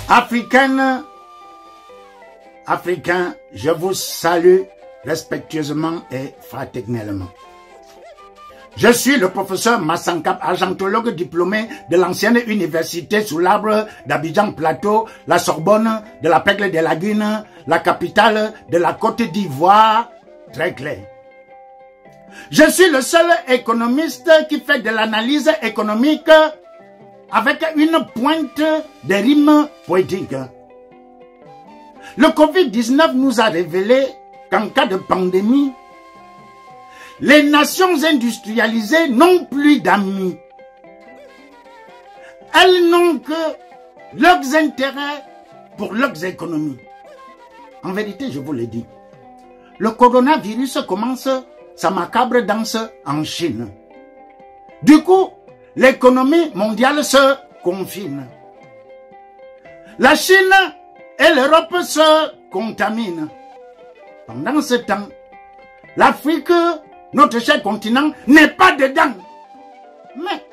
Africaines, Africains, je vous salue respectueusement et fraternellement. Je suis le professeur Massankap, argentologue diplômé de l'ancienne université sous l'arbre d'Abidjan Plateau, la Sorbonne, de la Pègle des Lagunes, la capitale de la Côte d'Ivoire, très clair. Je suis le seul économiste qui fait de l'analyse économique avec une pointe de rimes poétiques. Le Covid-19 nous a révélé qu'en cas de pandémie, les nations industrialisées n'ont plus d'amis. Elles n'ont que leurs intérêts pour leurs économies. En vérité, je vous le dis, le coronavirus commence sa macabre danse en Chine. Du coup, l'économie mondiale se confine. La Chine et l'Europe se contaminent. Pendant ce temps, l'Afrique, notre cher continent, n'est pas dedans. Mais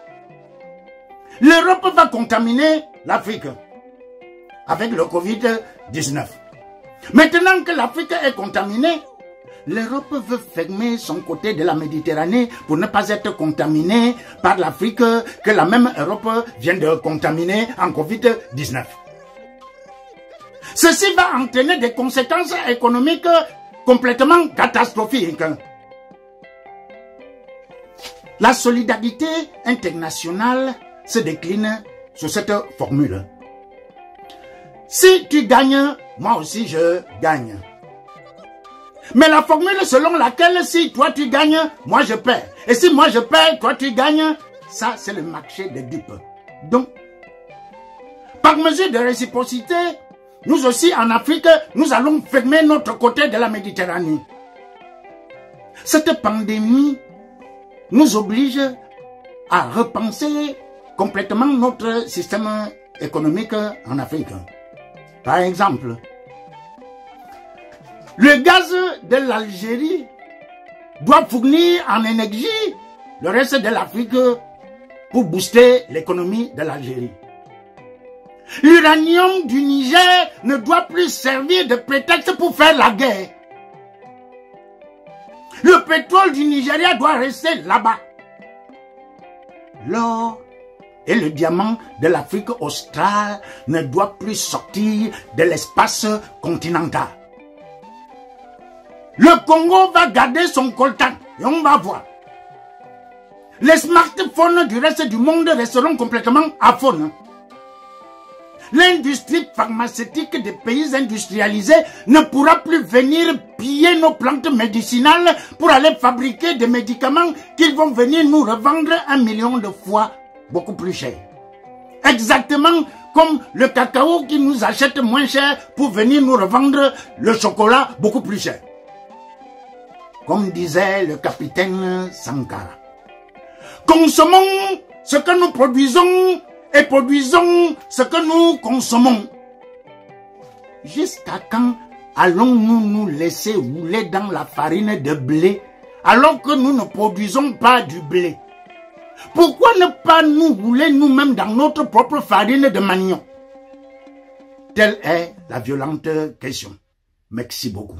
l'Europe va contaminer l'Afrique avec le Covid-19. Maintenant que l'Afrique est contaminée, l'Europe veut fermer son côté de la Méditerranée pour ne pas être contaminée par l'Afrique que la même Europe vient de contaminer en Covid-19. Ceci va entraîner des conséquences économiques complètement catastrophiques. La solidarité internationale se décline sur cette formule. Si tu gagnes, moi aussi je gagne. Mais la formule selon laquelle si toi tu gagnes, moi je perds. Et si moi je perds, toi tu gagnes, ça c'est le marché des dupes. Donc, par mesure de réciprocité, nous aussi en Afrique, nous allons fermer notre côté de la Méditerranée. Cette pandémie nous oblige à repenser complètement notre système économique en Afrique. Par exemple, le gaz de l'Algérie doit fournir en énergie le reste de l'Afrique pour booster l'économie de l'Algérie. L'uranium du Niger ne doit plus servir de prétexte pour faire la guerre. Le pétrole du Nigeria doit rester là-bas. L'or et le diamant de l'Afrique australe ne doivent plus sortir de l'espace continental. Le Congo va garder son coltan et on va voir. Les smartphones du reste du monde resteront complètement aphones. L'industrie pharmaceutique des pays industrialisés ne pourra plus venir piller nos plantes médicinales pour aller fabriquer des médicaments qu'ils vont venir nous revendre 1 million de fois beaucoup plus cher. Exactement comme le cacao qui nous achète moins cher pour venir nous revendre le chocolat beaucoup plus cher. Comme disait le capitaine Sankara. Consommons ce que nous produisons et produisons ce que nous consommons. Jusqu'à quand allons-nous nous laisser rouler dans la farine de blé alors que nous ne produisons pas du blé? Pourquoi ne pas nous rouler nous-mêmes dans notre propre farine de manioc? Telle est la violente question. Merci beaucoup.